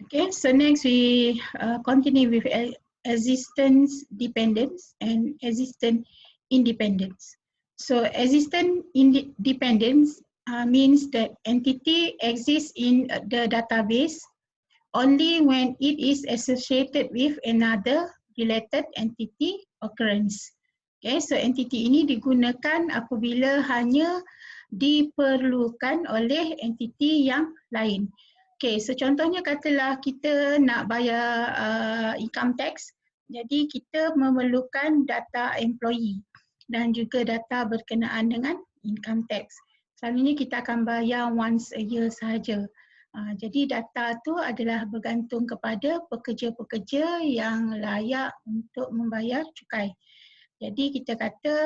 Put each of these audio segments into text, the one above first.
Okay, so next we continue with existence dependence and existent independence. So existent independence means that entity exists in the database only when it is associated with another related entity occurrence. Okay, so entity ini digunakan apabila hanya diperlukan oleh entiti yang lain. Okay, so contohnya katalah kita nak bayar income tax, jadi kita memerlukan data employee dan juga data berkenaan dengan income tax. Selalunya kita akan bayar once a year sahaja. Jadi data tu adalah bergantung kepada pekerja-pekerja yang layak untuk membayar cukai. Jadi kita kata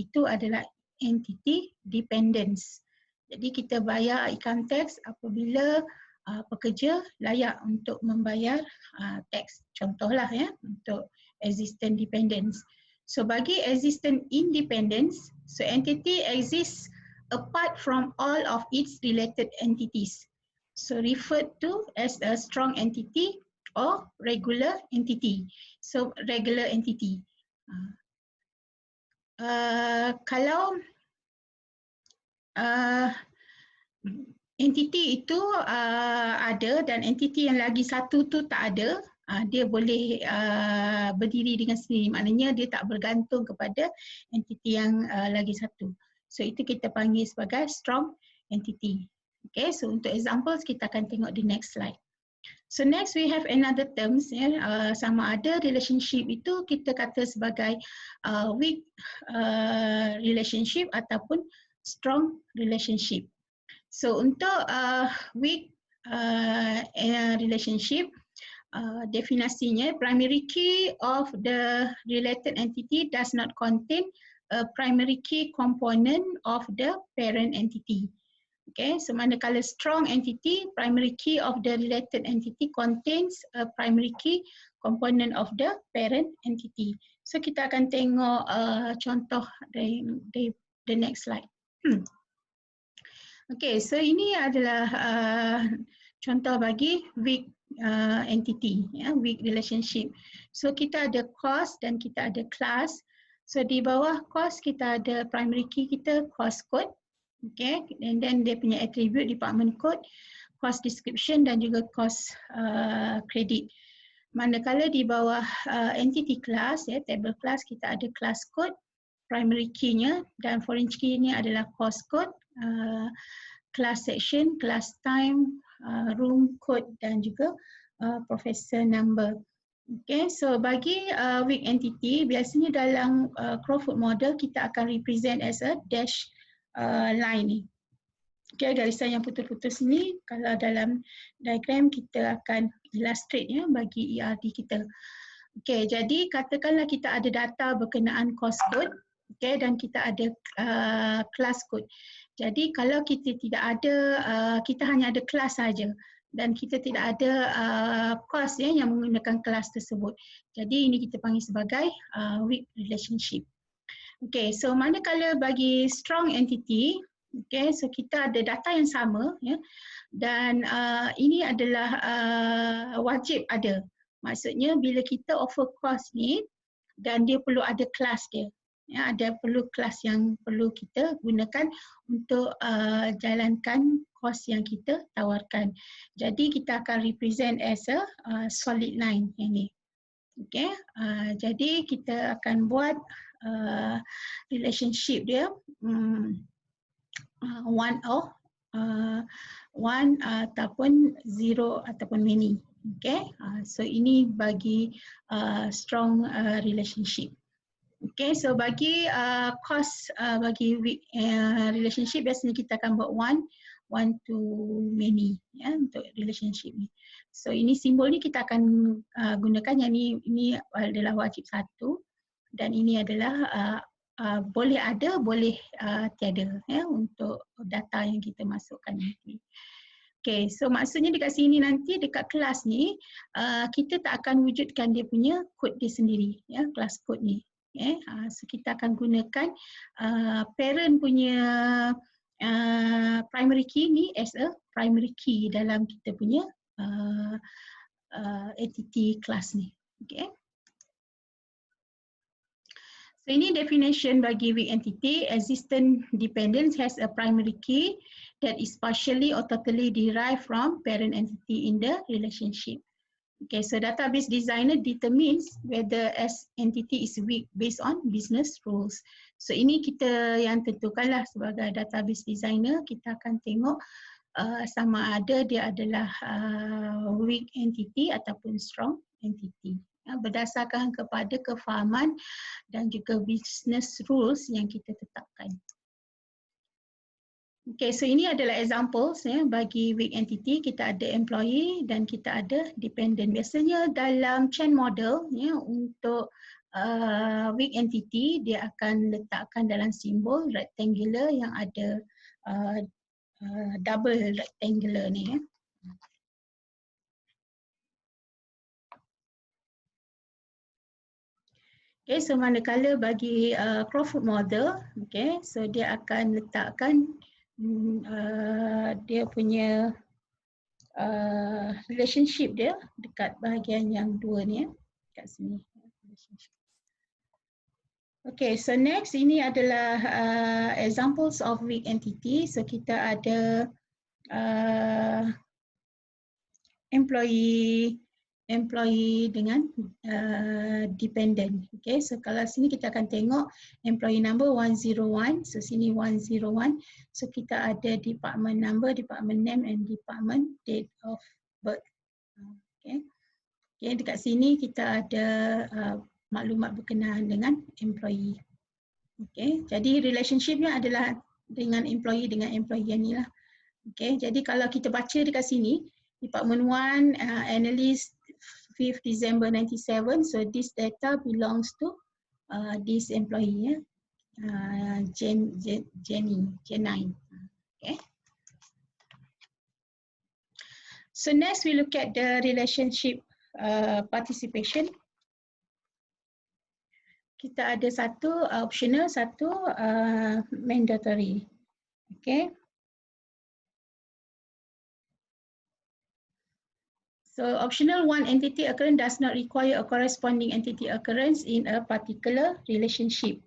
itu adalah entity dependence. Jadi kita bayar income tax apabila pekerja layak untuk membayar tax. Contohlah ya untuk existent dependence. So bagi existent independence, so entity exists apart from all of its related entities. So referred to as a strong entity or regular entity. So regular entity. Kalau entiti itu ada dan entiti yang lagi satu tu tak ada, dia boleh berdiri dengan sendiri. Maknanya dia tak bergantung kepada entiti yang lagi satu. So itu kita panggil sebagai strong entity. Okay, so untuk examples kita akan tengok di next slide. So next we have another terms sama ada relationship itu kita kata sebagai weak relationship ataupun strong relationship. So untuk weak relationship, definisinya primary key of the related entity does not contain a primary key component of the parent entity. Okay, so manakala strong entity, primary key of the related entity contains a primary key component of the parent entity. So kita akan tengok contoh dari the next slide. Okay, so ini adalah contoh bagi weak entity, weak relationship. So kita ada cost dan kita ada class. So di bawah cost kita ada primary key kita cost code. Okay, and then dia punya attribute department code, cost description dan juga cost credit. Manakala di bawah entity class, table class kita ada class code, primary key-nya dan foreign key-nya adalah cost code, class section, class time, room code dan juga professor number. Okay, so bagi weak entity, biasanya dalam Crawford model kita akan represent as a dash line ni. Okay, garisan yang putus-putus ni kalau dalam diagram kita akan illustrate bagi ERD kita. Okay, jadi katakanlah kita ada data berkenaan cost code, okay, dan kita ada class code. Jadi kalau kita tidak ada, kita hanya ada class saja dan kita tidak ada cost yang menggunakan class tersebut. Jadi ini kita panggil sebagai weak relationship. Okay, so manakala bagi strong entity, okay, so kita ada data yang sama dan ini adalah wajib ada. Maksudnya bila kita offer cost ni dan dia perlu ada kelas dia. Ada perlu kelas yang perlu kita gunakan untuk jalankan kos yang kita tawarkan. Jadi kita akan represent as a solid line yang ni. Okay, jadi kita akan buat relationship dia one ataupun zero ataupun many. Okay, so ini bagi strong relationship. Okay, so bagi cost bagi relationship biasanya kita akan buat one to many untuk relationship ni. So ini simbol ni kita akan gunakan yang ini adalah wajib satu dan ini adalah boleh ada boleh tiada untuk data yang kita masukkan nanti. Okay, so maksudnya dekat sini nanti dekat kelas ni kita tak akan wujudkan dia punya kod dia sendiri kelas kod ni. So kita akan gunakan parent punya primary key ni as a primary key dalam kita punya entity class ni. Okay. So ini definition bagi weak entity. Existent dependence has a primary key that is partially or totally derived from parent entity in the relationship. Okay, so database designer determines whether S entity is weak based on business rules. So ini kita yang tentukanlah sebagai database designer, kita akan tengok sama ada dia adalah weak entity ataupun strong entity. Berdasarkan kepada kefahaman dan juga business rules yang kita tetapkan. Okay, so ini adalah examples ya, bagi weak entity. Kita ada employee dan kita ada dependent. Biasanya dalam chain model ya, untuk weak entity dia akan letakkan dalam simbol rectangular yang ada double rectangular ni ya. Okay, so manakala bagi Crawford model, okay, so dia akan letakkan dia punya relationship dia dekat bahagian yang dua ni ya, dekat sini. Okay, so next ini adalah examples of weak entity. So kita ada employee dengan dependent. Okay, so kalau sini kita akan tengok employee number 101. So sini 101. So kita ada department number, department name and department date of birth. Okay, okay dekat sini kita ada maklumat berkenaan dengan employee. Okay, jadi relationshipnya adalah dengan employee yang ni lah. Okay, jadi kalau kita baca dekat sini, Department 1, analyst 5th December 97. So this data belongs to this employee, Jenny. Okay. So next we look at the relationship participation. Kita ada satu optional, satu mandatory. Okay. So optional one entity occurrence does not require a corresponding entity occurrence in a particular relationship.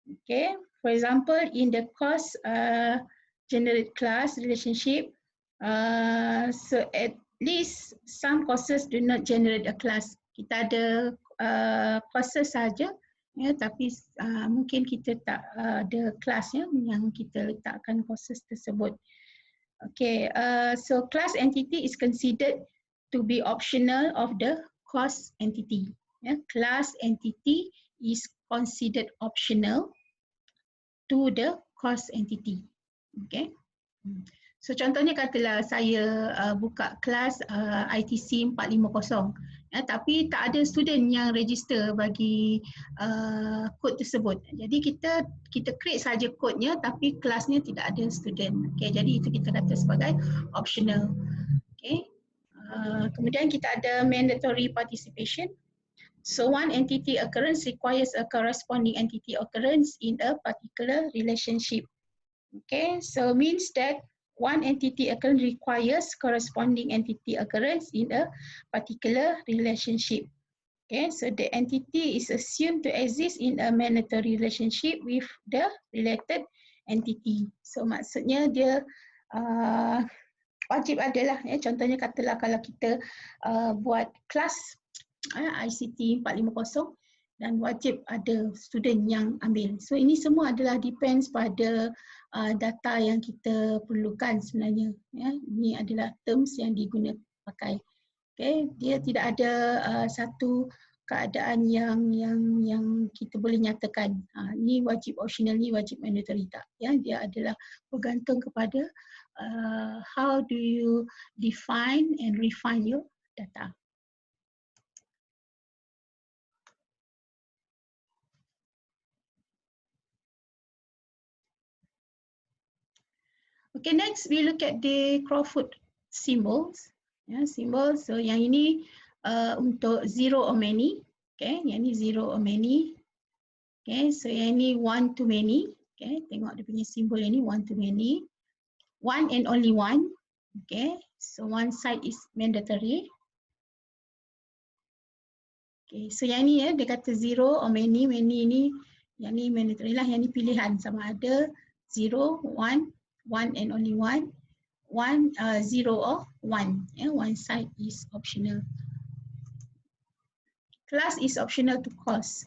Okay, for example, in the course generate class relationship, so at least some courses do not generate a class. Kita ada courses saja, ya, tapi mungkin kita tak ada kelas ya, yang kita letakkan courses tersebut. Okay, so class entity is considered to be optional of the course entity. Yeah, class entity is considered optional to the course entity. Okay. So contohnya katalah saya buka kelas ITC 450, ya, tapi tak ada student yang register bagi kod tersebut. Jadi kita create saja kodnya tapi kelasnya tidak ada student. Okay, jadi itu kita kata sebagai optional. Okay. Kemudian kita ada mandatory participation. So one entity occurrence requires a corresponding entity occurrence in a particular relationship. Okay, so means that one entity occurrence requires corresponding entity occurrence in a particular relationship. Okay, so the entity is assumed to exist in a mandatory relationship with the related entity. So maksudnya dia wajib adalah, ya, contohnya katalah kalau kita buat kelas ICT 450 dan wajib ada student yang ambil. So ini semua adalah depends pada data yang kita perlukan sebenarnya. Ya. Ini adalah terms yang digunakan pakai. Okay. Dia tidak ada satu keadaan yang kita boleh nyatakan. Ini wajib optional, ni wajib mandatory tak. Ya. Dia adalah bergantung kepada how do you define and refine your data. Okay, next we look at the Crawford symbols. Ya, symbols. So yang ini untuk zero or many. Okay, yang ini zero or many. Okay, so yang ini one to many. Okay, tengok dia punya simbol yang ini one to many. One and only one. Okay, so one side is mandatory. Okay, so yang ni ya, dia kata zero or many ni, yang ni mandatory lah, yang ni pilihan sama ada zero, one and only one, zero or one. One side is optional. Class is optional to course.